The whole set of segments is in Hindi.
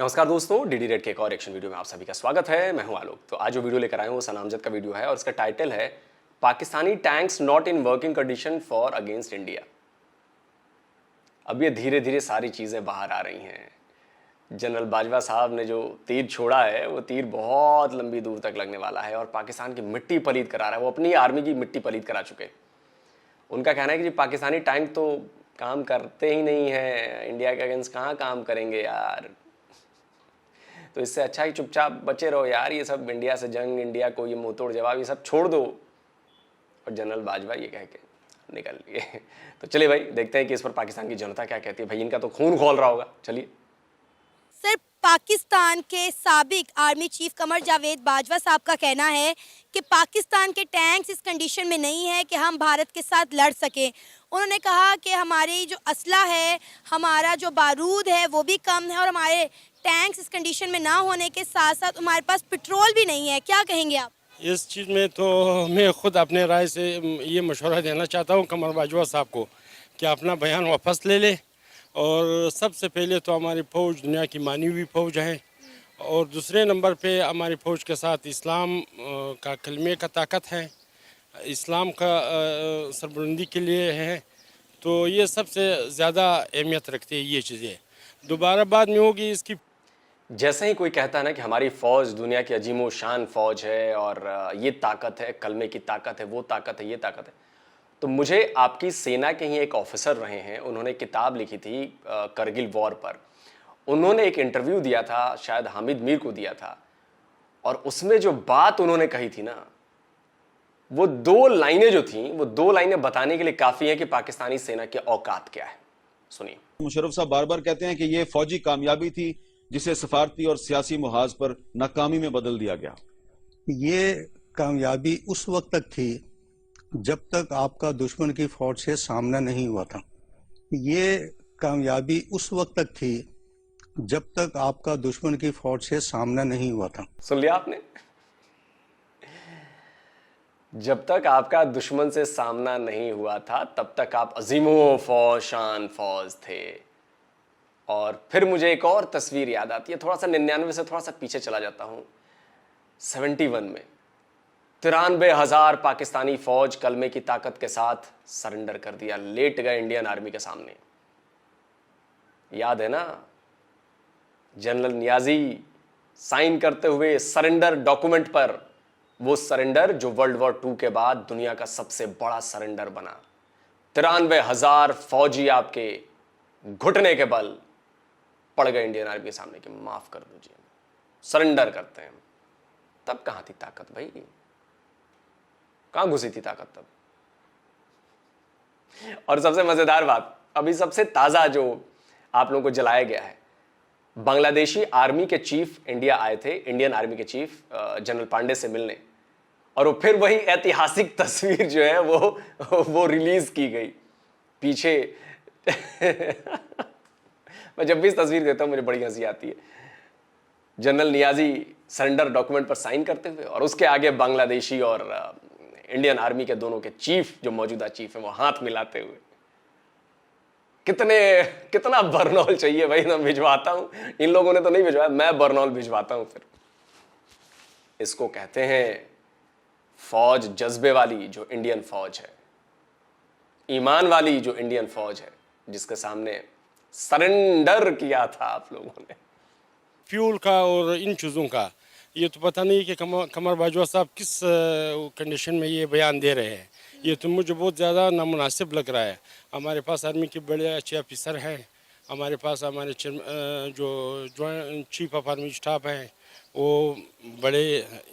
नमस्कार दोस्तों, डीडी रेड के एक और एक्शन वीडियो में आप सभी का स्वागत है। मैं हूं आलोक। तो आज जो वीडियो लेकर आया हूं वो सनामजद का वीडियो है और इसका टाइटल है Pakistani tanks not in working condition for against India. अब ये धीरे धीरे सारी चीज़ें बाहर आ रही हैं। जनरल बाजवा साहब ने जो तीर छोड़ा है वो तीर बहुत लंबी दूर तक लगने वाला है और पाकिस्तान की मिट्टी पलीद करा रहा है। वो अपनी आर्मी की मिट्टी पलीद करा चुके। उनका कहना है कि जी पाकिस्तानी टैंक तो काम करते ही नहीं है, इंडिया के अगेंस्ट कहाँ काम करेंगे यार। तो इससे अच्छा ही चुपचाप बचे रहो यार, ये सब इंडिया से जंग, इंडिया को ये मुंहतोड़ जवाब, ये सब छोड़ दो। और जनरल बाजवा ये कह के निकल लिए। तो चलिए भाई देखते हैं कि इस पर पाकिस्तान की जनता क्या कहती है। भाई इनका तो खून खौल रहा होगा। चलिए सर, पाकिस्तान के साबिक आर्मी चीफ कमर जावेद बाजवा साहब का कहना है कि पाकिस्तान के टैंक्स इस कंडीशन में नहीं है कि हम भारत के साथ लड़ सकें। उन्होंने कहा कि हमारी जो असला है, हमारा जो बारूद है वो भी कम है और हमारे टैंक्स इस कंडीशन में ना होने के साथ साथ हमारे पास पेट्रोल भी नहीं है। क्या कहेंगे आप? इस चीज़ में तो मैं खुद अपने राय से ये मशवरा देना चाहता हूँ कमर बाजवा साहब को कि अपना बयान वापस ले ले। और सबसे पहले तो हमारी फ़ौज दुनिया की मानी हुई फ़ौज है और दूसरे नंबर पे हमारी फ़ौज के साथ इस्लाम का कलमे का ताकत है, इस्लाम का सरबुलंदी के लिए है। तो ये सबसे ज़्यादा अहमियत रखती है ये चीज़ें। दोबारा बाद में होगी इसकी। जैसे ही कोई कहता है ना कि हमारी फौज दुनिया की अजीमो शान फौज है और ये ताकत है, कलमे की ताकत है, वो ताकत है, ये ताकत है, तो मुझे आपकी सेना के ही एक ऑफिसर रहे हैं, उन्होंने किताब लिखी थी करगिल वॉर पर। उन्होंने एक इंटरव्यू दिया था, शायद हामिद मीर को दिया था, और उसमें जो बात उन्होंने कही थी ना, वो दो लाइनें जो थी, वो दो लाइनें बताने के लिए काफी है कि पाकिस्तानी सेना की औकात क्या है। सुनिए। मुशर्रफ साहब बार बार कहते हैं कि ये फौजी कामयाबी थी जिसे सफारती और सियासी मुहाज पर नाकामी में बदल दिया गया। ये कामयाबी उस वक्त तक थी जब तक आपका दुश्मन की फौज से सामना नहीं हुआ था। ये कामयाबी उस वक्त तक थी जब तक आपका दुश्मन की फौज से सामना नहीं हुआ था। सुन लिया आपने? जब तक आपका दुश्मन से सामना नहीं हुआ था तब तक आप अजीमो फौज शान फौज थे। और फिर मुझे एक और तस्वीर याद आती है, थोड़ा सा 99 से थोड़ा सा पीछे चला जाता हूं। 71 में 93,000 पाकिस्तानी फौज कलमे की ताकत के साथ सरेंडर कर दिया, लेट गए इंडियन आर्मी के सामने। याद है ना? जनरल नियाजी साइन करते हुए सरेंडर डॉक्यूमेंट पर, वो सरेंडर जो वर्ल्ड वॉर 2 के बाद दुनिया का सबसे बड़ा सरेंडर बना। 93,000 फौजी आपके घुटने के बल पड़ गए इंडियन आर्मी के सामने कि माफ कर दीजिए, सरेंडर करते हैं। तब कहां थी ताकत भाई? कहां घुसी थी ताकत तब? और सबसे मजेदार बात, अभी सबसे ताजा जो आप लोगों को जलाया गया है, बांग्लादेशी आर्मी के चीफ इंडिया आए थे, इंडियन आर्मी के चीफ जनरल पांडे से मिलने, और वो फिर वही ऐतिहासिक तस्वीर जो है वो रिलीज की गई पीछे। मैं जब भी इस तस्वीर देखता हूं मुझे बड़ी हंसी आती है। जनरल नियाजी सरेंडर डॉक्यूमेंट पर साइन करते हुए और उसके आगे बांग्लादेशी और इंडियन आर्मी के दोनों के चीफ, जो मौजूदा चीफ हैं, वो हाथ मिलाते हुए। कितना बर्नौल चाहिए भाई? मैं भिजवाता हूं, इन लोगों ने तो नहीं भिजवाया, मैं बर्नौल भिजवाता हूं। फिर इसको कहते हैं फौज जज्बे वाली जो इंडियन फौज है, ईमान वाली जो इंडियन फौज है, जिसके सामने सरेंडर किया था आप लोगों ने। फ्यूल का और इन चीज़ों का ये तो पता नहीं कि कमर बाजवा साहब किस कंडीशन में ये बयान दे रहे हैं। ये तो मुझे बहुत ज़्यादा नामुनासिब लग रहा है। हमारे पास आर्मी के बड़े अच्छे ऑफिसर हैं, हमारे पास हमारे जो joint chief of army staff हैं वो बड़े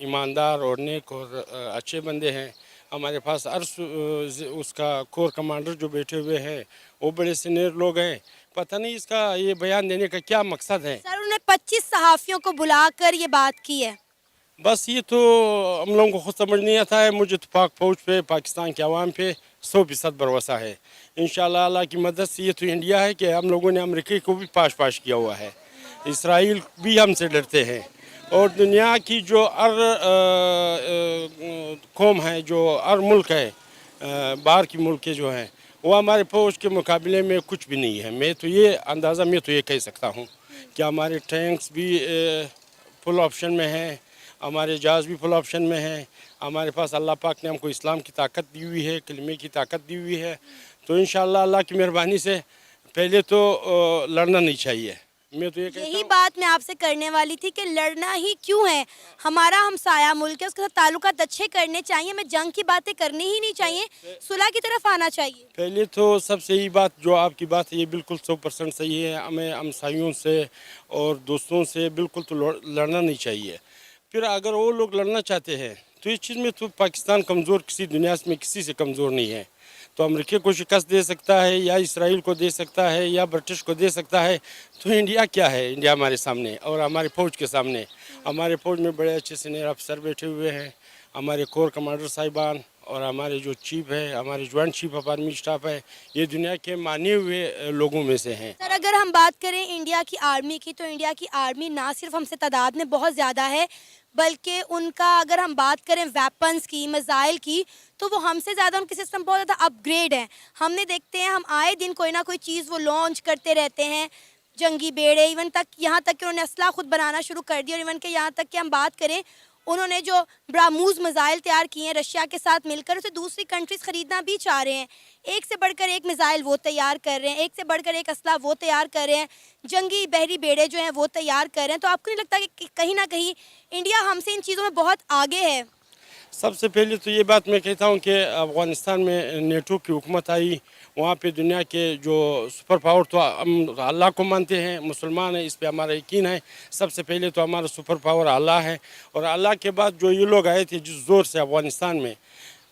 ईमानदार और नेक और अच्छे बंदे हैं। हमारे पास उसका कोर कमांडर जो बैठे हुए हैं वो बड़े सीनियर लोग हैं। पता नहीं इसका ये बयान देने का क्या मकसद है। सर, उन्होंने 25 सहाफ़ियों को बुलाकर ये बात की है। बस ये तो हम लोगों को खुद समझ नहीं आता है। मुझे तो पाक फौज पे, पाकिस्तान के अवाम पे 100% भरोसा है। इंशाल्लाह अल्लाह की मदद से ये तो इंडिया है कि हम लोगों ने अमेरिका को भी पाश किया हुआ है, इसराइल भी हमसे डरते हैं, और दुनिया की जो कौम है, जो मुल्क है, बाहर की मुल्क के जो हैं, वो हमारे फौज के मुकाबले में कुछ भी नहीं है। मैं तो ये कह सकता हूँ। कि हमारे टैंक्स भी फुल ऑप्शन में हैं, हमारे जहाज़ भी फुल ऑप्शन में हैं। हमारे पास अल्लाह पाक ने हमको इस्लाम की ताकत दी हुई है, कलमे की ताकत दी हुई है। तो इंशाअल्लाह अल्लाह की मेहरबानी से पहले तो लड़ना नहीं चाहिए। मैं तो ये कहता यही बात मैं आपसे करने वाली थी कि लड़ना ही क्यों है, हमारा हमसाया मुल्क है, उसके साथ ताल्लुकात अच्छे करने चाहिए, हमें जंग की बातें करनी ही नहीं चाहिए, सुलह की तरफ आना चाहिए। पहले तो सबसे यही बात जो आपकी बात है ये बिल्कुल 100% सही है। हमें हमसायों से और दोस्तों से बिल्कुल तो लड़ना नहीं चाहिए। फिर अगर वो लोग लड़ना चाहते हैं तो इस चीज़ में तो पाकिस्तान कमज़ोर किसी दुनिया में किसी से कमज़ोर नहीं है। तो अमेरिका को शिकस्त दे सकता है या इसराइल को दे सकता है या ब्रिटिश को दे सकता है, तो इंडिया क्या है? इंडिया हमारे सामने और हमारी फ़ौज के सामने। हमारे फ़ौज में बड़े अच्छे सीनियर अफसर बैठे हुए हैं, हमारे कोर कमांडर साहिबान और हमारे जो चीफ है, हमारे joint chief of army staff है, ये दुनिया के माने हुए लोगों में से हैं। सर अगर हम बात करें इंडिया की आर्मी की, तो इंडिया की आर्मी ना सिर्फ हमसे तादाद में बहुत ज़्यादा है, बल्कि उनका अगर हम बात करें वेपन्स की, मिसाइल की, तो वो हमसे ज़्यादा, उनके सिस्टम बहुत ज़्यादा अपग्रेड हैं। हमने देखते हैं, हम आए दिन कोई ना कोई चीज़ वो लॉन्च करते रहते हैं, जंगी बेड़े, इवन तक यहाँ तक कि उन्होंने असला खुद बनाना शुरू कर दिया। और इवन के यहाँ तक कि हम बात करें, उन्होंने जो ब्राह्मोस मिसाइल तैयार किए हैं रशिया के साथ मिलकर, उसे दूसरी कंट्रीज ख़रीदना भी चाह रहे हैं। एक से बढ़कर एक मिसाइल वो तैयार कर रहे हैं, एक से बढ़कर एक असला वो तैयार कर रहे हैं, जंगी बहरी बेड़े जो हैं वो तैयार कर रहे हैं। तो आपको नहीं लगता कि कहीं ना कहीं इंडिया हमसे इन चीज़ों में बहुत आगे है? सबसे पहले तो ये बात मैं कहता हूँ कि अफ़गानिस्तान में नेटो की हुकूमत आई, वहाँ पे दुनिया के जो सुपर पावर, तो हम अल्लाह को मानते हैं, मुसलमान हैं, इस पे हमारा यकीन है। सबसे पहले तो हमारा सुपर पावर अल्लाह है। और अल्लाह के बाद जो ये लोग आए थे जिस ज़ोर से अफ़गानिस्तान में,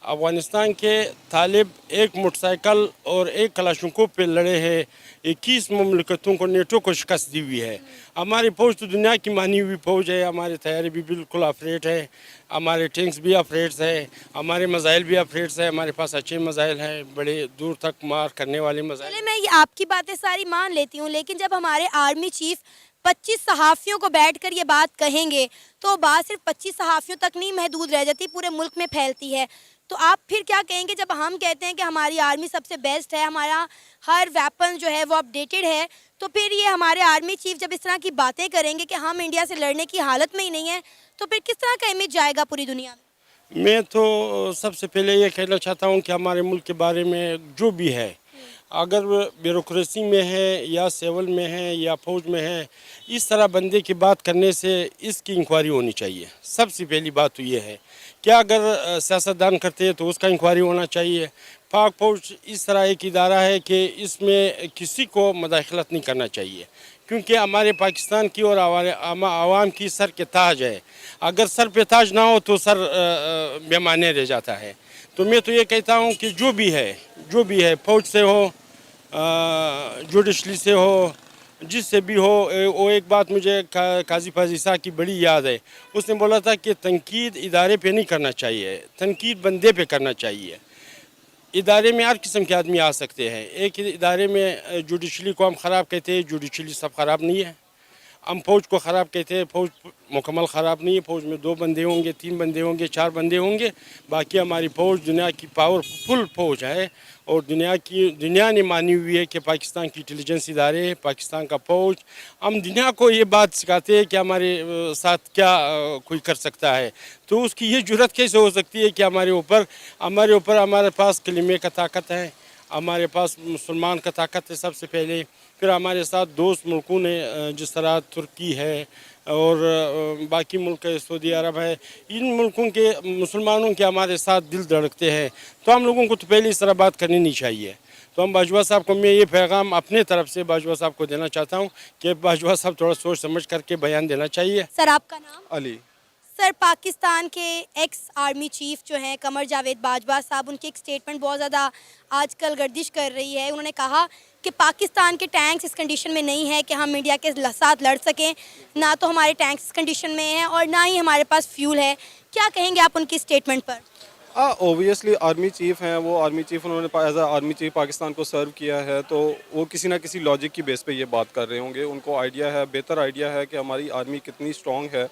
अफ़गानिस्तान के तालिब एक मोटरसाइकिल और एक कलाशनकोव पे लड़े हैं। 21 मुमलिकतों को नेटो को शिकस्त दी हुई है। हमारी फ़ौज तो दुनिया की मानी हुई फ़ौज है, हमारे तैयारी भी बिल्कुल अपडेट है, हमारे टैंक्स भी अपडेट्स है, हमारे मिसाइल भी अपडेट्स है, हमारे पास अच्छे मिसाइल हैं, बड़े दूर तक मार करने वाले मिसाइल। चलिए मैं ये आपकी बातें सारी मान लेती हूँ, लेकिन जब हमारे आर्मी चीफ 25 सहाफ़ियों को बैठकर ये बात कहेंगे, तो बात सिर्फ 25 सहाफ़ियों तक नहीं महदूद रह जाती, पूरे मुल्क में फैलती है। तो आप फिर क्या कहेंगे जब हम कहते हैं कि हमारी आर्मी सबसे बेस्ट है, हमारा हर वेपन जो है वो अपडेटेड है, तो फिर ये हमारे आर्मी चीफ जब इस तरह की बातें करेंगे कि हम इंडिया से लड़ने की हालत में ही नहीं है, तो फिर किस तरह का इमेज जाएगा पूरी दुनिया में? मैं तो सबसे पहले ये कहना चाहता हूँ कि हमारे मुल्क के बारे में जो भी है, अगर ब्यूरोक्रेसी में है या सिविल में है या फ़ौज में है, इस तरह बंदे की बात करने से इसकी इंक्वायरी होनी चाहिए। सबसे पहली बात तो ये है, क्या अगर सियासतदान करते हैं तो उसका इंक्वायरी होना चाहिए। पाक फ़ौज इस तरह एक इदारा है कि इसमें किसी को मदाखलत नहीं करना चाहिए, क्योंकि हमारे पाकिस्तान की और आवाम की सर के ताज है। अगर सर पे ताज ना हो तो सर बेमाने रह जाता है। तो मैं तो ये कहता हूँ कि जो भी है फ़ौज से हो, जुडिशली से हो, जिससे भी हो, वो एक बात मुझे काजी फाजी साहब की बड़ी याद है। उसने बोला था कि तनकीद इदारे पे नहीं करना चाहिए, तनकीद बंदे पे करना चाहिए। इदारे में हर किस्म के आदमी आ सकते हैं। एक इदारे में जुडिशली को हम ख़राब कहते हैं, जुडिशली सब ख़राब नहीं है। हम फ़ौज को ख़राब कहते हैं, फ़ौज मुकम्मल ख़राब नहीं है। फ़ौज में 2 बंदे होंगे, 3 बंदे होंगे, 4 बंदे होंगे, बाकी हमारी फ़ौज दुनिया की पावरफुल फ़ौज है। और दुनिया ने मानी हुई है कि पाकिस्तान की इंटेलिजेंस इदारे, पाकिस्तान का फ़ौज, हम दुनिया को ये बात सिखाते हैं कि हमारे साथ क्या कोई कर सकता है। तो उसकी ये जुर्रत कैसे हो सकती है कि हमारे ऊपर हमारे पास कलिमे का ताकत है, हमारे पास मुसलमान का ताकत है सबसे पहले। फिर हमारे साथ दोस्त मुल्कों ने जिस तरह तुर्की है और बाकी मुल्क सऊदी अरब है, इन मुल्कों के मुसलमानों के हमारे साथ दिल धड़कते हैं। तो हम लोगों को तो पहले इस तरह बात करनी नहीं चाहिए। तो हम बाजवा साहब को, मैं ये पैगाम अपने तरफ से बाजवा साहब को देना चाहता हूँ कि बाजवा साहब थोड़ा सोच समझ करके बयान देना चाहिए। सर आपका नाम? अली। सर पाकिस्तान के एक्स आर्मी चीफ जो हैं कमर जावेद बाजवा साहब, उनकी एक स्टेटमेंट बहुत ज़्यादा आजकल गर्दिश कर रही है। उन्होंने कहा कि पाकिस्तान के टैंक्स इस कंडीशन में नहीं है कि हम इंडिया के साथ लड़ सकें, ना तो हमारे टैंक्स इस कंडीशन में हैं और ना ही हमारे पास फ्यूल है। क्या कहेंगे आप उनकी स्टेटमेंट पर? ओबियसली आर्मी चीफ़ हैं वो, आर्मी चीफ़ उन्होंने एज आर्मी चीफ़ पाकिस्तान को सर्व किया है, तो वो किसी ना किसी लॉजिक की बेस पे ये बात कर रहे होंगे। उनको आइडिया है, बेहतर आइडिया है कि हमारी आर्मी कितनी स्ट्रॉन्ग है।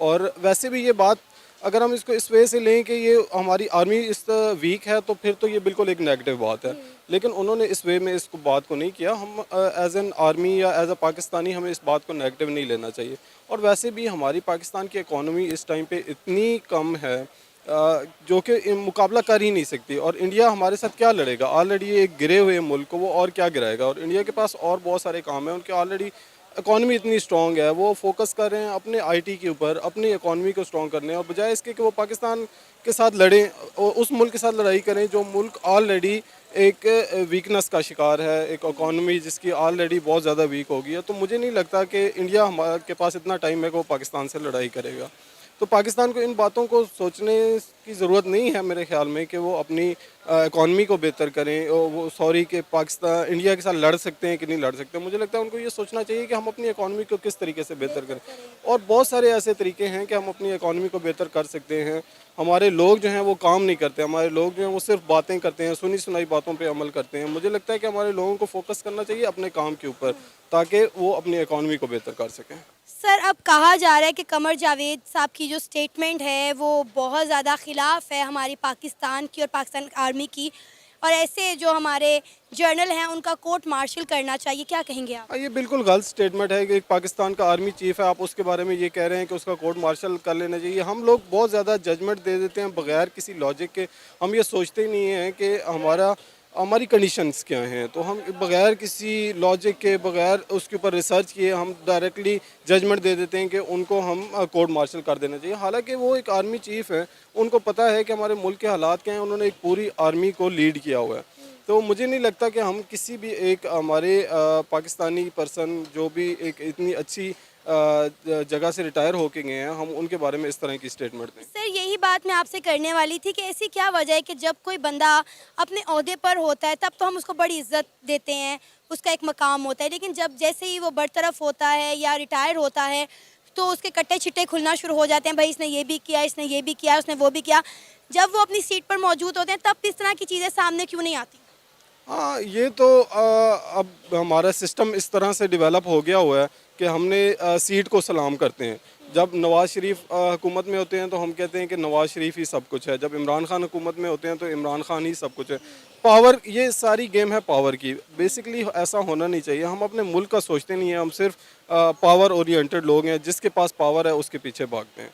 और वैसे भी ये बात अगर हम इसको इस वे से लें कि ये हमारी आर्मी इस वीक है तो फिर तो ये बिल्कुल एक नेगेटिव बात है, लेकिन उन्होंने इस वे में इसको बात को नहीं किया। हम एज एन आर्मी या एज अ पाकिस्तानी हमें इस बात को नेगेटिव नहीं लेना चाहिए। और वैसे भी हमारी पाकिस्तान की इकॉनमी इस टाइम पे इतनी कम है जो कि मुकाबला कर ही नहीं सकती, और इंडिया हमारे साथ क्या लड़ेगा? ऑलरेडी एक गिरे हुए मुल्क को वो और क्या गिराएगा? और इंडिया के पास और बहुत सारे काम हैं, उनके ऑलरेडी इकॉनमी इतनी स्ट्रॉन्ग है, वो फोकस कर रहे हैं अपने आईटी के ऊपर, अपनी इकॉनमी को स्ट्रॉन्ग करने, और बजाय इसके कि वो पाकिस्तान के साथ लड़ें और उस मुल्क के साथ लड़ाई करें जो मुल्क ऑलरेडी एक वीकनेस का शिकार है, एक इकॉनमी जिसकी ऑलरेडी बहुत ज़्यादा वीक हो गई है। तो मुझे नहीं लगता कि इंडिया हमारे के पास इतना टाइम है कि वो पाकिस्तान से लड़ाई करेगा। तो पाकिस्तान को इन बातों को सोचने की ज़रूरत नहीं है मेरे ख्याल में कि वो अपनी इकॉनमी को बेहतर करें, और वो सॉरी कि पाकिस्तान इंडिया के साथ लड़ सकते हैं कि नहीं लड़ सकते। मुझे लगता है उनको ये सोचना चाहिए कि हम अपनी इकॉनमी को किस तरीके से बेहतर करें, और बहुत सारे ऐसे तरीके हैं कि हम अपनी इकॉनमी को बेहतर कर सकते हैं। हमारे लोग जो हैं वो काम नहीं करते, हमारे लोग जो हैं वो सिर्फ बातें करते हैं, सुनी सुनाई बातों पे अमल करते हैं। मुझे लगता है कि हमारे लोगों को फोकस करना चाहिए अपने काम के ऊपर, ताकि वो अपनी इकॉनमी को बेहतर कर सकें। सर, अब कहा जा रहा है कि कमर जावेद साहब की जो स्टेटमेंट है वो बहुत ज़्यादा ख़िलाफ़ है हमारी पाकिस्तान की और पाकिस्तान आर्मी की, और ऐसे जो हमारे जर्नल हैं उनका कोर्ट मार्शल करना चाहिए। क्या कहेंगे आप? ये बिल्कुल गलत स्टेटमेंट है कि एक पाकिस्तान का आर्मी चीफ है, आप उसके बारे में ये कह रहे हैं कि उसका कोर्ट मार्शल कर लेना चाहिए। हम लोग बहुत ज़्यादा जजमेंट दे देते हैं बगैर किसी लॉजिक के। हम ये सोचते ही नहीं हैं कि हमारी कंडीशंस क्या हैं, तो हम बगैर किसी लॉजिक के, बगैर उसके ऊपर रिसर्च किए हम डायरेक्टली जजमेंट दे देते हैं कि उनको हम कोर्ट मार्शल कर देना चाहिए। हालांकि वो एक आर्मी चीफ है, उनको पता है कि हमारे मुल्क के हालात क्या हैं, उन्होंने एक पूरी आर्मी को लीड किया हुआ है। तो मुझे नहीं लगता कि हम किसी भी एक हमारे पाकिस्तानी पर्सन जो भी एक इतनी अच्छी जगह से रिटायर होके गए हैं, हम उनके बारे में इस तरह की स्टेटमेंट दें। सर, यही बात मैं आपसे करने वाली थी कि ऐसी क्या वजह है कि जब कोई बंदा अपने ओहदे पर होता है तब तो हम उसको बड़ी इज्जत देते हैं, उसका एक मकाम होता है, लेकिन जब जैसे ही वो बरतरफ होता है या रिटायर होता है तो उसके कट्टे छिट्टे खुलना शुरू हो जाते हैं। भाई इसने ये भी किया, इसने ये भी किया, उसने वो भी किया। जब वो अपनी सीट पर मौजूद होते हैं तब इस तरह की चीज़ें सामने क्यों नहीं आती? हाँ, ये तो अब हमारा सिस्टम इस तरह से डेवलप हो गया हुआ है कि हमने सीट को सलाम करते हैं। जब नवाज़ शरीफ हुकूमत में होते हैं तो हम कहते हैं कि नवाज़ शरीफ ही सब कुछ है, जब इमरान खान हुकूमत में होते हैं तो इमरान खान ही सब कुछ है। पावर, ये सारी गेम है पावर की। बेसिकली ऐसा होना नहीं चाहिए। हम अपने मुल्क का सोचते नहीं हैं, हम सिर्फ पावर ओरिएंटेड लोग हैं, जिसके पास पावर है उसके पीछे भागते हैं।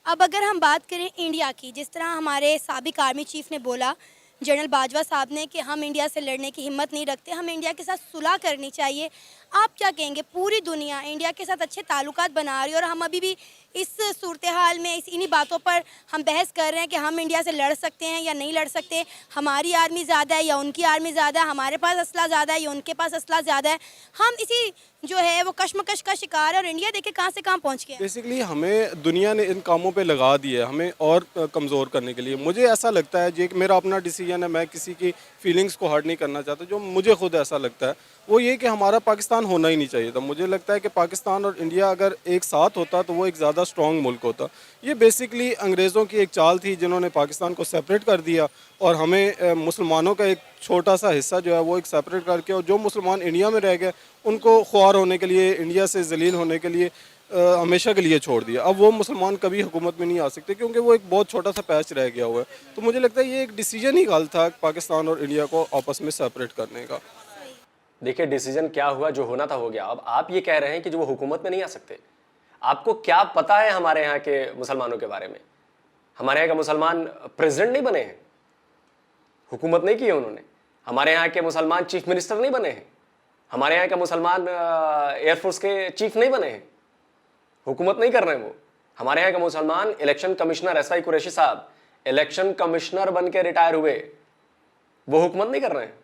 अब अगर हम बात करें इंडिया की, जिस तरह हमारे साबिक आर्मी चीफ ने बोला, जनरल बाजवा साहब ने, कि हम इंडिया से लड़ने की हिम्मत नहीं रखते, हम इंडिया के साथ सुलह करनी चाहिए। आप क्या कहेंगे? पूरी दुनिया इंडिया के साथ अच्छे ताल्लुकात बना रही है और हम अभी भी इस सूरत हाल में इन्हीं बातों पर हम बहस कर रहे हैं कि हम इंडिया से लड़ सकते हैं या नहीं लड़ सकते, हमारी आर्मी ज़्यादा है या उनकी आर्मी ज़्यादा है, हमारे पास असला ज़्यादा है या उनके पास असला ज़्यादा है। हम इसी जो है वो कश्मकश का शिकार है और इंडिया देखे कहाँ से कहाँ पहुँच गया। बेसिकली हमें दुनिया ने इन कामों पे लगा दिया है हमें और कमज़ोर करने के लिए। मुझे ऐसा लगता है, ये मेरा अपना डिसीजन है, मैं किसी की फीलिंग्स को हर्ट नहीं करना चाहता। जो मुझे खुद ऐसा लगता है वो ये कि हमारा पाकिस्तान होना ही नहीं चाहिए था। मुझे लगता है कि पाकिस्तान और इंडिया अगर एक साथ होता तो वो एक ज़्यादा स्ट्रॉन्ग मुल्क होता। ये बेसिकली अंग्रेज़ों की एक चाल थी जिन्होंने पाकिस्तान को सेपरेट कर दिया और हमें मुसलमानों का एक छोटा सा हिस्सा जो है वो एक सेपरेट करके, और जो मुसलमान इंडिया में रह गए उनको ख्वार होने के लिए, इंडिया से जलील होने के लिए हमेशा के लिए छोड़ दिया। अब वो मुसलमान कभी हुकूमत में नहीं आ सकते क्योंकि वो एक बहुत छोटा सा पैच रह गया हुआ है। तो मुझे लगता है ये एक डिसीजन ही गलत था पाकिस्तान और इंडिया को आपस में सेपरेट करने का। देखिए, डिसीजन क्या हुआ, जो होना था हो गया। अब आप ये कह रहे हैं कि जो वो हुकूमत में नहीं आ सकते। आपको क्या पता है हमारे यहाँ के मुसलमानों के बारे में? हमारे यहाँ के मुसलमान प्रेसिडेंट नहीं बने हैं, हुकूमत नहीं की है उन्होंने। हमारे यहाँ के मुसलमान चीफ मिनिस्टर नहीं बने हैं, हमारे यहाँ के मुसलमान एयरफोर्स के चीफ नहीं बने हैं, हुकूमत नहीं कर रहे हैं वो। हमारे यहाँ के मुसलमान इलेक्शन कमिश्नर SI कुरैशी साहब इलेक्शन कमिश्नर बन के रिटायर हुए, वो हुकूमत नहीं कर रहे हैं।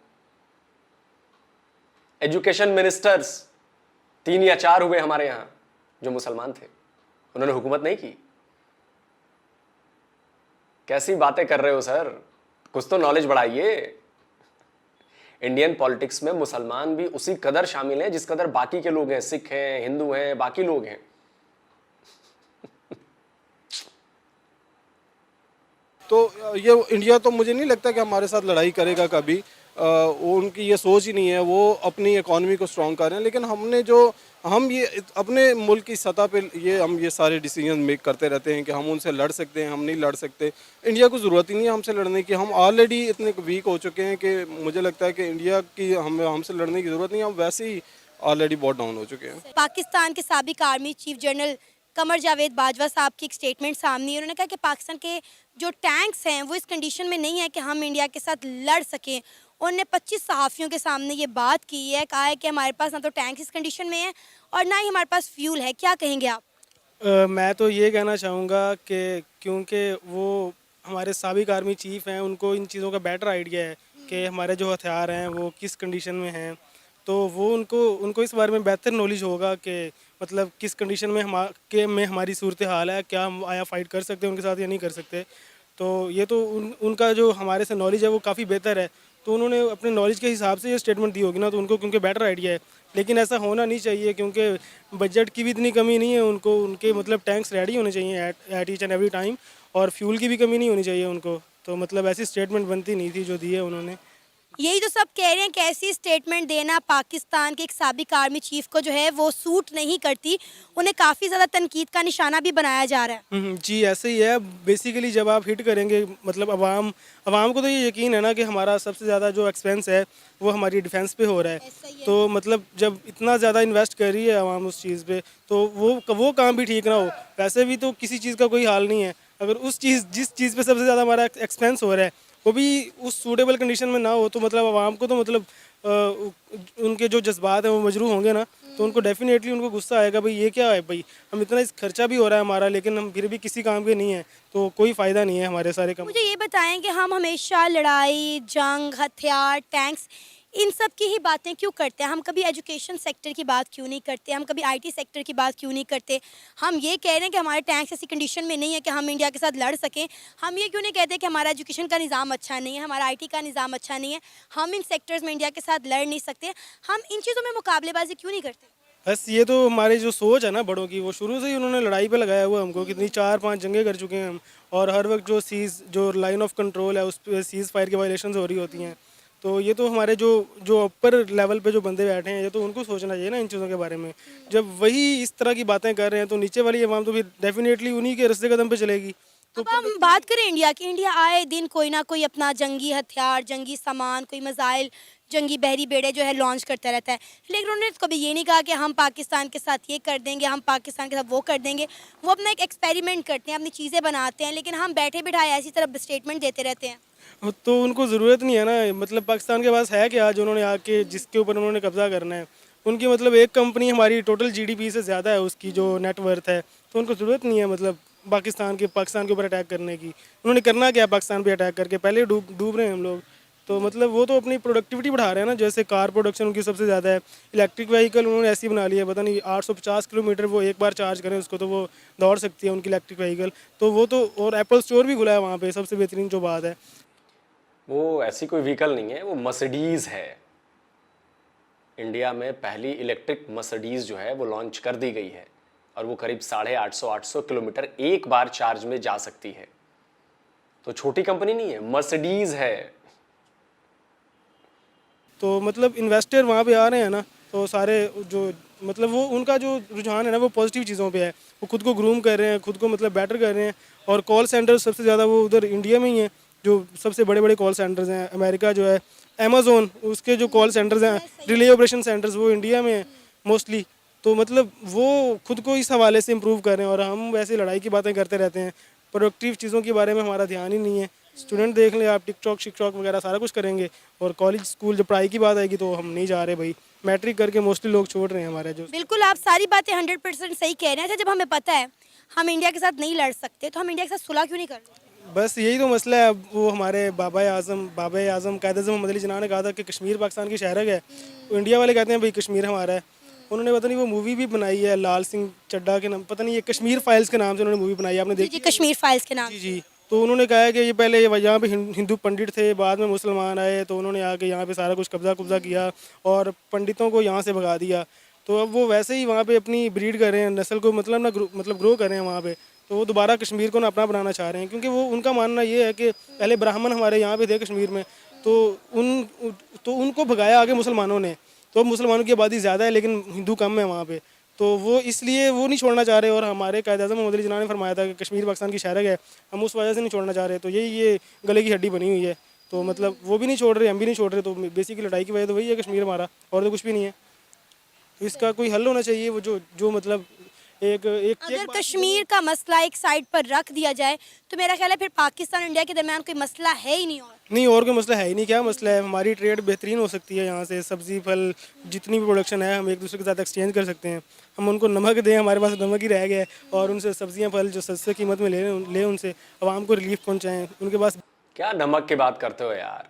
एजुकेशन मिनिस्टर्स 3 या 4 हुए हमारे यहां जो मुसलमान थे, उन्होंने हुकूमत नहीं की। कैसी बातें कर रहे हो सर? कुछ तो नॉलेज बढ़ाइए। इंडियन पॉलिटिक्स में मुसलमान भी उसी कदर शामिल हैं जिस कदर बाकी के लोग हैं, सिख हैं, हिंदू हैं, बाकी लोग हैं। तो ये इंडिया तो मुझे नहीं लगता कि हमारे साथ लड़ाई करेगा कभी। उनकी ये सोच ही नहीं है, वो अपनी इकॉनमी को स्ट्रॉन्ग कर रहे हैं। लेकिन हम ये अपने मुल्क की सतह पे हम ये सारे डिसीजन मेक करते रहते हैं कि हम उनसे लड़ सकते हैं, हम नहीं लड़ सकते। इंडिया को ज़रूरत ही नहीं है हमसे लड़ने की, हम ऑलरेडी इतने वीक हो चुके हैं कि मुझे लगता है कि इंडिया की हमसे लड़ने की ज़रूरत नहीं है, हम वैसे ही ऑलरेडी बहुत डाउन हो चुके हैं। पाकिस्तान के साबिक army chief general Qamar Javed Bajwa साहब की एक स्टेटमेंट सामने है। उन्होंने कहा कि पाकिस्तान के जो टैंक्स हैं वो इस कंडीशन में नहीं है कि हम इंडिया के साथ लड़ सकें। उन्होंने 25 सहाफ़ियों के सामने ये बात की है, कहा है कि हमारे पास ना तो टैंक्स इस कंडीशन में है और ना ही हमारे पास फ्यूल है। क्या कहेंगे आप? मैं तो ये कहना चाहूँगा कि क्योंकि वो हमारे साबिक आर्मी चीफ़ हैं, उनको इन चीज़ों का बेटर आइडिया है कि हमारे जो हथियार हैं वो किस कंडीशन में हैं। तो वो उनको इस बारे में बेहतर नॉलेज होगा कि मतलब किस कंडीशन में हमारी सूरत हाल है, क्या हम आया फ़ाइट कर सकते हैं उनके साथ या नहीं कर सकते। तो ये तो उनका जो हमारे से नॉलेज है वो काफ़ी बेहतर है। तो उन्होंने अपने नॉलेज के हिसाब से ये स्टेटमेंट दी होगी ना, तो उनको क्योंकि बेटर आइडिया है। लेकिन ऐसा होना नहीं चाहिए क्योंकि बजट की भी इतनी कमी नहीं है उनको, उनके मतलब टैंक्स रेडी होने चाहिए at each and every time, और फ्यूल की भी कमी नहीं होनी चाहिए उनको। तो मतलब ऐसी स्टेटमेंट बनती नहीं थी जो दी है उन्होंने। यही तो सब कह रहे हैं कि ऐसी स्टेटमेंट देना पाकिस्तान के एक साबिक आर्मी चीफ को जो है वो सूट नहीं करती। उन्हें काफ़ी ज़्यादा तनकीद का निशाना भी बनाया जा रहा है। जी ऐसे ही है। बेसिकली जब आप हिट करेंगे मतलब अवाम को तो ये यकीन है ना कि हमारा सबसे ज़्यादा जो एक्सपेंस है वो हमारी डिफेंस पे हो रहा है। ऐसा ही है। तो मतलब जब इतना ज़्यादा इन्वेस्ट कर रही है अवाम उस चीज़ पे, तो वो काम भी ठीक ना हो। वैसे भी तो किसी चीज़ का कोई हाल नहीं है, अगर जिस चीज़ पे सबसे ज़्यादा हमारा एक्सपेंस हो रहा है वो भी उस सूटेबल कंडीशन में ना हो, तो मतलब आवाम को तो मतलब उनके जो जज्बात हैं वो मजरूह होंगे ना, तो उनको डेफिनेटली उनको गुस्सा आएगा, भाई ये क्या है, भाई हम इतना इस खर्चा भी हो रहा है हमारा लेकिन हम फिर भी किसी काम के नहीं है, तो कोई फ़ायदा नहीं है हमारे सारे काम। मुझे ये बताएं कि हम हमेशा लड़ाई, जंग, हथियार, टैंक्स इन सब की ही बातें क्यों करते हैं? हम कभी एजुकेशन सेक्टर की बात क्यों नहीं करते? हम कभी आईटी सेक्टर की बात क्यों नहीं करते? हम ये कह रहे हैं कि हमारे टैंक्स ऐसी कंडीशन में नहीं है कि हम इंडिया के साथ लड़ सकें। हम ये क्यों नहीं कहते कि हमारा एजुकेशन का निज़ाम अच्छा नहीं है, हमारा आईटी का निज़ाम अच्छा नहीं है, हम इन सेक्टर्स में इंडिया के साथ लड़ नहीं सकते? हम इन चीज़ों में मुकाबलेबाजी क्यों नहीं करते? बस ये तो हमारी जो सोच है ना बड़ों की, वो शुरू से ही उन्होंने लड़ाई पे लगाया हुआ है हमको। कितनी 4-5 जंगें कर चुके हैं हम, और हर वक्त जो लाइन ऑफ कंट्रोल है उस पर सीज़ फायर की वायलेशंस हो रही होती हैं। तो ये तो हमारे जो अपर लेवल पे जो बंदे बैठे हैं, ये तो उनको सोचना चाहिए ना इन चीज़ों के बारे में। जब वही इस तरह की बातें कर रहे हैं तो नीचे वाली अवाम तो फिर डेफिनेटली उन्हीं के रस्ते कदम पे चलेगी। तो अब हम बात करें इंडिया की, इंडिया आए दिन कोई ना कोई अपना जंगी हथियार, जंगी सामान, कोई मिसाइल, जंगी बहरी बेड़े जो है लॉन्च करता रहता है। लेकिन उन्होंने कभी ये नहीं कहा कि हम पाकिस्तान के साथ ये कर देंगे, हम पाकिस्तान के साथ वो कर देंगे। वो अपना एक एक्सपेरिमेंट करते हैं, अपनी चीज़ें बनाते हैं, लेकिन हम बैठे बिठाए ऐसी तरह स्टेटमेंट देते रहते हैं। तो उनको ज़रूरत नहीं है ना, मतलब पाकिस्तान के पास है क्या जो उन्होंने आके जिसके ऊपर उन्होंने कब्ज़ा करना है। उनकी मतलब एक कंपनी हमारी टोटल जीडीपी से ज़्यादा है उसकी जो नेटवर्थ है, तो उनको ज़रूरत नहीं है मतलब पाकिस्तान के ऊपर अटैक करने की। उन्होंने करना क्या पाकिस्तान पे अटैक करके? पहले ही डूब रहे हैं हम लोग। तो मतलब वो तो अपनी प्रोडक्टिविटी बढ़ा रहे हैं ना, जैसे कार प्रोडक्शन उनकी सबसे ज़्यादा है। इलेक्ट्रिक व्हीकल उन्होंने ऐसी बना ली है, पता नहीं 850 किलोमीटर वो एक बार चार्ज करें उसको तो वो दौड़ सकती है उनकी इलेक्ट्रिक व्हीकल। तो वो तो, और एप्पल स्टोर भी खुला है वहाँ पे, सबसे बेहतरीन जो बात है। वो ऐसी कोई व्हीकल नहीं है, वो मर्सिडीज़ है। इंडिया में पहली इलेक्ट्रिक मर्सिडीज़ जो है वो लॉन्च कर दी गई है और वो करीब 850 किलोमीटर एक बार चार्ज में जा सकती है। तो छोटी कंपनी नहीं है, मर्सिडीज़ है। तो मतलब इन्वेस्टर वहाँ पे आ रहे हैं ना, तो सारे जो मतलब वो उनका जो रुझान है ना वो पॉजिटिव चीज़ों पे है। वो खुद को ग्रूम कर रहे हैं, खुद को मतलब बेटर कर रहे हैं। और कॉल सेंटर सबसे ज़्यादा वो उधर इंडिया में ही है, जो सबसे बड़े बड़े कॉल सेंटर्स हैं। अमेरिका जो है अमेज़ोन, उसके जो कॉल सेंटर्स हैं, रिले ऑपरेशन सेंटर्स, वो इंडिया में है मोस्टली। तो मतलब वो खुद को इस हवाले से इम्प्रूव कर रहे हैं और हम वैसे लड़ाई की बातें करते रहते हैं। प्रोडक्टिव चीज़ों के बारे में हमारा ध्यान ही नहीं है। स्टूडेंट देख लें आप, टिकटॉक शिकटॉक वगैरह सारा कुछ करेंगे, और कॉलेज स्कूल जब पढ़ाई की बात आएगी तो हम नहीं जा रहे भाई। मैट्रिक करके मोस्टली लोग छोड़ रहे हैं हमारे जो। बिल्कुल, आप सारी बातें 100% सही कह रहे हैं। अच्छा, जब हमें पता है हम इंडिया के साथ नहीं लड़ सकते तो हम इंडिया के साथ सुलह क्यों नहीं कर रहे? बस यही तो मसला है। अब वो हमारे बाबा आज़म कायद-ए-आज़म मोहम्मद अली जिन्ना ने कहा था कि कश्मीर पाकिस्तान की शहरक है। इंडिया वाले कहते हैं भाई कश्मीर हमारा है। उन्होंने पता नहीं वो मूवी भी बनाई है लाल सिंह चड्ढा के नाम, पता नहीं ये कश्मीर फाइल्स के नाम से उन्होंने मूवी बनाई है, आपने जी, देखी? कश्मीर फाइल्स के नाम। जी जी। तो उन्होंने कहा है कि ये पहले यहाँ पे हिंदू पंडित थे, बाद में मुसलमान आए तो उन्होंने आके यहाँ पे सारा कुछ कब्जा किया और पंडितों को यहाँ से भगा दिया। तो अब वो वैसे ही वहाँ पे अपनी ब्रीड कर रहे हैं, नस्ल को मतलब ग्रो कर रहे हैं वहाँ पे। तो वो दोबारा कश्मीर को ना अपना बनाना चाह रहे हैं, क्योंकि वो उनका मानना ये है कि पहले ब्राह्मण हमारे यहाँ पे थे कश्मीर में, तो उनको भगाया आगे मुसलमानों ने, तो मुसलमानों की आबादी ज़्यादा है लेकिन हिंदू कम है वहाँ पे, तो वो इसलिए वो नहीं छोड़ना चाह रहे। और हमारे कायद-ए-आज़म मोहम्मद अली जिन्ना ने फरमाया था कि कश्मीर पाकिस्तान की शहरग है, हम उस वजह से नहीं छोड़ना चाह रहे, तो ये गले की हड्डी बनी हुई है। तो मतलब वो भी नहीं छोड़ रहे, हम भी नहीं छोड़ रहे, तो बेसिकली लड़ाई की वजह तो वही है कश्मीर हमारा, और तो कुछ भी नहीं है। तो इसका कोई हल होना चाहिए, वो जो मतलब एक अगर कश्मीर का मसला एक साइड पर रख दिया जाए तो मेरा ख्याल है फिर पाकिस्तान और इंडिया के दरमियान कोई मसला है ही नहीं। और कोई मसला है ही नहीं। क्या मसला है? हमारी ट्रेड बेहतरीन हो सकती है, यहाँ से सब्जी फल जितनी भी प्रोडक्शन है हम एक दूसरे के साथ एक्सचेंज कर सकते हैं। हम उनको नमक दें, हमारे पास नमक ही रह गया है, और उनसे सब्जियाँ फल जो सस्ते कीमत में ले उनसे आवाम को रिलीफ पहुँचाएँ उनके पास। क्या नमक की बात करते हो यार?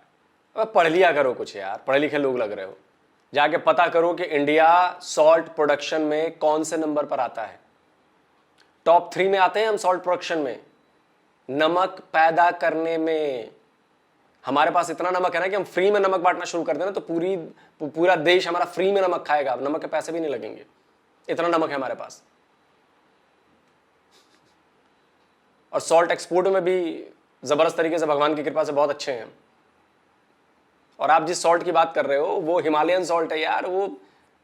अब पढ़ लिया करो कुछ यार, पढ़े लिखे लोग लग रहे हो। जाके पता करो कि इंडिया सॉल्ट प्रोडक्शन में कौन से नंबर पर आता है। टॉप 3 में आते हैं हम सॉल्ट प्रोडक्शन में, नमक पैदा करने में। हमारे पास इतना नमक है ना कि हम फ्री में नमक बांटना शुरू कर देना तो पूरा देश हमारा फ्री में नमक खाएगा, नमक के पैसे भी नहीं लगेंगे, इतना नमक है हमारे पास। और सॉल्ट एक्सपोर्ट में भी जबरदस्त तरीके से भगवान की कृपा से बहुत अच्छे हैं। और आप जिस सॉल्ट की बात कर रहे हो वो हिमालयन सॉल्ट है यार, वो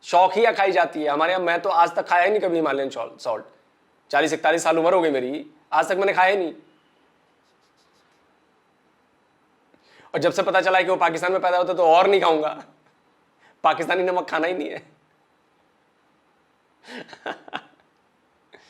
शौकिया खाई जाती है हमारे यहाँ। मैं तो आज तक खाया ही नहीं कभी हिमालयन सॉल्ट, 40-41 साल उम्र हो गई मेरी, आज तक मैंने खाया ही नहीं। और जब से पता चला है कि वो पाकिस्तान में पैदा होता है तो और नहीं खाऊंगा, पाकिस्तानी नमक खाना ही नहीं है।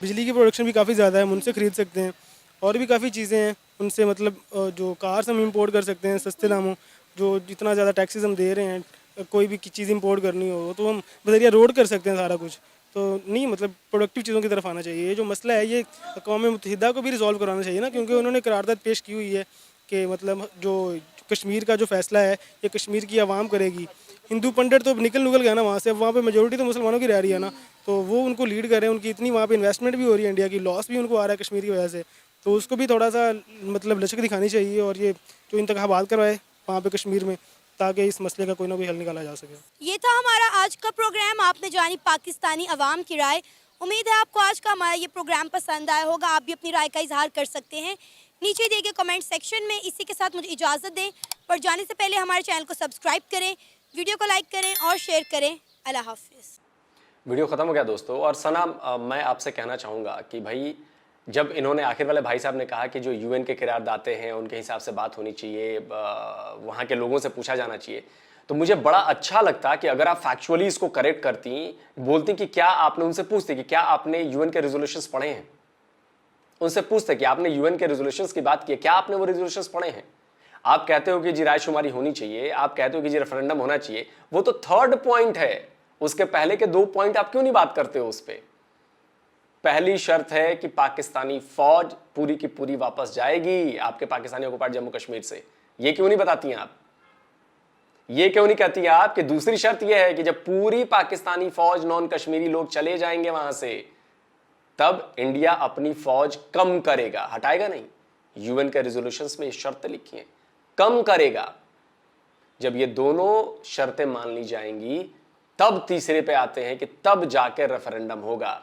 बिजली की प्रोडक्शन भी काफ़ी ज़्यादा है, हम उनसे ख़रीद सकते हैं, और भी काफ़ी चीज़ें हैं उनसे, मतलब जो कार्स हम इंपोर्ट कर सकते हैं सस्ते दामों, जो जितना ज़्यादा टैक्सेस हम दे रहे हैं, कोई भी चीज़ इंपोर्ट करनी हो तो हम बजरिया रोड कर सकते हैं सारा कुछ। तो नहीं, मतलब प्रोडक्टिव चीज़ों की तरफ आना चाहिए। ये जो मसला है ये अक़वाम मुत्तहिदा को भी रिजॉल्व कराना चाहिए ना, क्योंकि उन्होंने करारदाद पेश की हुई है कि मतलब जो कश्मीर का जो फैसला है ये कश्मीर की आवाम करेगी। हिंदू पंडित तो निकल गया ना वहाँ से, अब वहाँ पे मेजोरिटी तो मुसलमानों की रह रही है ना, तो वो उनको लीड कर रहे हैं, उनकी इतनी वहाँ पे इन्वेस्टमेंट भी हो रही है, इंडिया की लॉस भी उनको आ रहा है कश्मीर की वजह से, तो उसको भी थोड़ा सा मतलब लचक दिखानी चाहिए, और ये जो इंतखाबात करवाए वहाँ पे कश्मीर में, ताकि इस मसले का कोई ना कोई हल निकाला जा सके। ये था हमारा आज का प्रोग्राम। आपने जानी पाकिस्तानी अवाम की राय। उम्मीद है आपको आज का हमारा ये प्रोग्राम पसंद आया होगा। आप भी अपनी राय का इजहार कर सकते हैं नीचे दिए गए कमेंट सेक्शन में। इसी के साथ मुझे इजाज़त दें, पर जाने से पहले हमारे चैनल को सब्सक्राइब करें, वीडियो को लाइक करें और शेयर करें। अल्लाह हाफिज़। वीडियो ख़त्म हो गया दोस्तों। और सना, मैं आपसे कहना चाहूँगा कि भाई जब इन्होंने आखिर वाले भाई साहब ने कहा कि जो यूएन के किरारदाते हैं उनके हिसाब से बात होनी चाहिए, वहाँ के लोगों से पूछा जाना चाहिए, तो मुझे बड़ा अच्छा लगता कि अगर आप फैक्चुअली इसको करेक्ट करती, बोलती कि क्या आपने उनसे पूछते कि क्या आपने यूएन के रेजोल्यूशंस पढ़े हैं, उनसे पूछते कि आपने यूएन के रेजोल्यूशंस की बात की, क्या आपने वो रेजोल्यूशंस पढ़े हैं। आप कहते हो कि जी रायशुमारी होनी चाहिए, आप कहते हो कि जी रेफरेंडम होना चाहिए, वो तो थर्ड पॉइंट है, उसके पहले के 2 पॉइंट आप क्यों नहीं बात करते हो उस पर। पहली शर्त है कि पाकिस्तानी फौज पूरी की पूरी वापस जाएगी आपके पाकिस्तानी ऑक्युपाइड जम्मू कश्मीर से। ये क्यों नहीं बताती हैं आप, ये क्यों नहीं कहती हैं आप कि दूसरी शर्त यह है कि जब पूरी पाकिस्तानी फौज नॉन कश्मीरी लोग चले जाएंगे वहां से, तब इंडिया अपनी फौज कम करेगा, हटाएगा नहीं। यूएन के रेजोल्यूशंस में ये शर्तें लिखी हैं, कम करेगा। जब ये दोनों शर्तें मान ली जाएंगी तब तीसरे पे आते हैं कि तब जाकर रेफरेंडम होगा।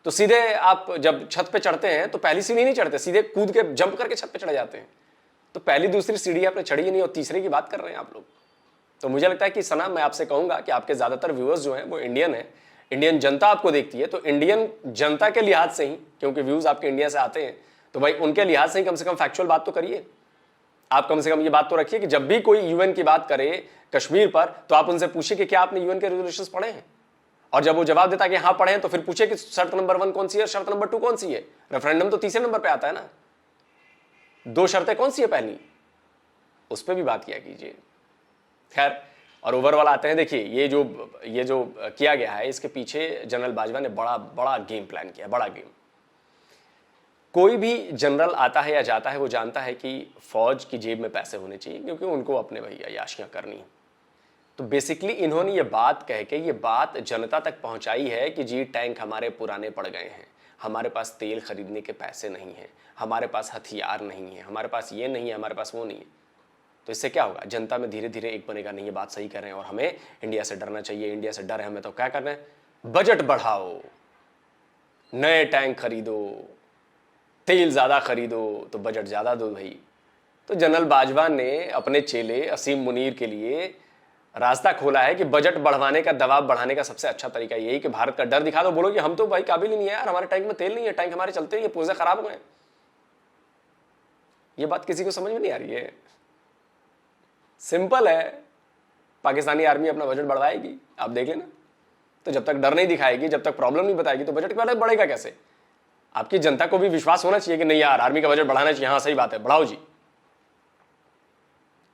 तो सीधे आप जब छत पे चढ़ते हैं तो पहली सीढ़ी नहीं चढ़ते, सीधे कूद के जंप करके छत पे चढ़े जाते हैं। तो पहली दूसरी सीढ़ी आपने चढ़ी ही नहीं और तीसरे की बात कर रहे हैं आप लोग। तो मुझे लगता है कि सना, मैं आपसे कहूंगा कि आपके ज्यादातर व्यूअर्स जो हैं वो इंडियन है, इंडियन जनता आपको देखती है, तो इंडियन जनता के लिहाज से ही, क्योंकि व्यूज आपके इंडिया से आते हैं, तो भाई उनके लिहाज से ही कम से कम फैक्चुअल बात तो करिए। आप कम से कम ये बात तो रखिए कि जब भी कोई यूएन की बात करे कश्मीर पर तो आप उनसे पूछिए कि क्या आपने यूएन के रेजोल्यूशंस पढ़े हैं। और जब वो जवाब देता है कि हाँ पढ़े हैं, तो फिर पूछे कि शर्त नंबर 1 कौन सी है, शर्त नंबर 2 कौन सी है। रेफरेंडम तो तीसरे नंबर पे आता है ना, 2 शर्तें कौन सी है पहली, उस पर भी बात किया कीजिए। खैर, और ओवरऑल आते हैं। देखिए ये जो किया गया है, इसके पीछे जनरल बाजवा ने बड़ा गेम प्लान किया, बड़ा गेम। कोई भी जनरल आता है या जाता है वो जानता है कि फौज की जेब में पैसे होने चाहिए, क्योंकि उनको अपने भैया याशियां करनी है। तो बेसिकली इन्होंने ये बात कह के ये बात जनता तक पहुंचाई है कि जी टैंक हमारे पुराने पड़ गए हैं, हमारे पास तेल खरीदने के पैसे नहीं हैं, हमारे पास हथियार नहीं है, हमारे पास ये नहीं है, हमारे पास वो नहीं है। तो इससे क्या होगा, जनता में धीरे धीरे एक बनेगा, नहीं ये बात सही कर रहे हैं और हमें इंडिया से डरना चाहिए, इंडिया से डर है हमें, तो क्या करना है, बजट बढ़ाओ। नए टैंक खरीदो, तेल ज्यादा खरीदो तो बजट ज्यादा दो भाई। तो जनरल बाजवा ने अपने चेले असीम मुनीर के लिए रास्ता खोला है कि बजट बढ़वाने का, दबाव बढ़ाने का सबसे अच्छा तरीका यही कि भारत का डर दिखा दो, बोलो कि हम तो भाई काबिल ही नहीं है यार, हमारे टैंक में तेल नहीं है, टैंक हमारे चलते ही पुर्जे खराब हो गए। ये बात किसी को समझ में नहीं आ रही है। सिंपल है, पाकिस्तानी आर्मी अपना बजट बढ़वाएगी, आप देख लेना। तो जब तक डर नहीं दिखाएगी, जब तक प्रॉब्लम नहीं बताएगी, तो बजट बढ़ेगा कैसे? आपकी जनता को भी विश्वास होना चाहिए कि नहीं यार, आर्मी का बजट बढ़ाना चाहिए, हाँ सही बात है, बढ़ाओ जी।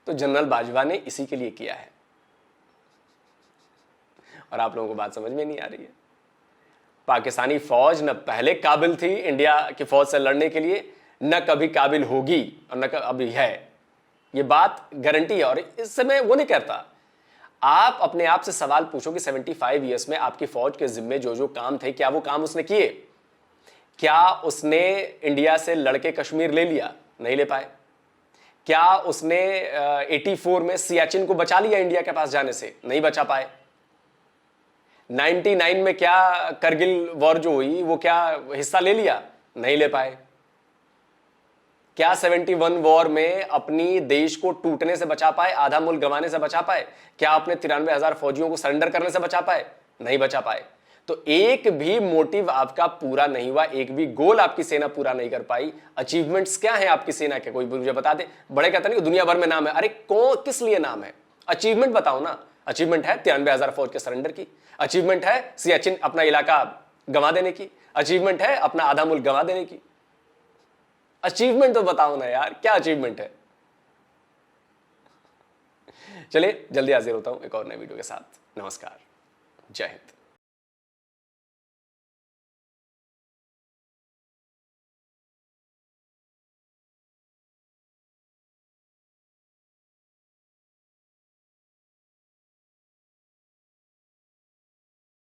तो जनरल बाजवा ने इसी के लिए किया है, और आप लोगों को बात समझ में नहीं आ रही है। पाकिस्तानी फौज न पहले काबिल थी इंडिया की फौज से लड़ने के लिए, न कभी काबिल होगी, और न अभी है। ये बात गारंटी है, और इससे मैं वो नहीं कहता। आप अपने आप से सवाल पूछो कि 75 ईयर्स में आपकी फौज के जिम्मे जो जो काम थे, क्या वो काम उसने किए? क्या उसने इंडिया से लड़के कश्मीर ले लिया? नहीं ले पाए। क्या उसने 84 में सियाचिन को बचा लिया इंडिया के पास जाने से? नहीं बचा पाए। 99 में क्या करगिल वॉर जो हुई वो क्या हिस्सा ले लिया? नहीं ले पाए। क्या 71 वॉर में अपनी देश को टूटने से बचा पाए, आधा मुल्क गंवाने से बचा पाए? क्या अपने 93,000 फौजियों को सरेंडर करने से बचा पाए? नहीं बचा पाए। तो एक भी मोटिव आपका पूरा नहीं हुआ, एक भी गोल आपकी सेना पूरा नहीं कर पाई। अचीवमेंट्स क्या है आपकी सेना के? कोई मुझे बता दे। बड़े कहते नहीं दुनिया भर में नाम है, अरे किस लिए नाम है? अचीवमेंट बताओ ना। अचीवमेंट है 93,000 फौज के सरेंडर की, अचीवमेंट है सियाचिन अपना इलाका गंवा देने की, अचीवमेंट है अपना आधा मुल्क गंवा देने की। अचीवमेंट तो बताओ ना यार, क्या अचीवमेंट है? चलिए जल्दी हाजिर होता हूं एक और नए वीडियो के साथ। नमस्कार, जय हिंद।